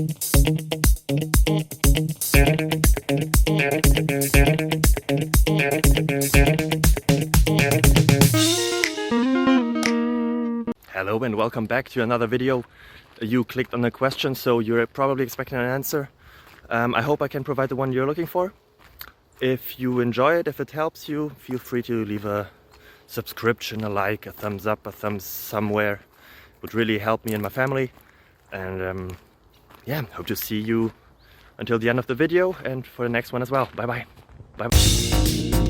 Hello and welcome back to another video. You clicked on a question, so you're probably expecting an answer. I hope I can provide the one you're looking for. If you enjoy it, if it helps you, feel free to leave a subscription, a like, a thumbs up, a thumbs somewhere. It would really help me and my family. And yeah, hope to see you until the end of the video and for the next one as well. Bye bye. Bye bye.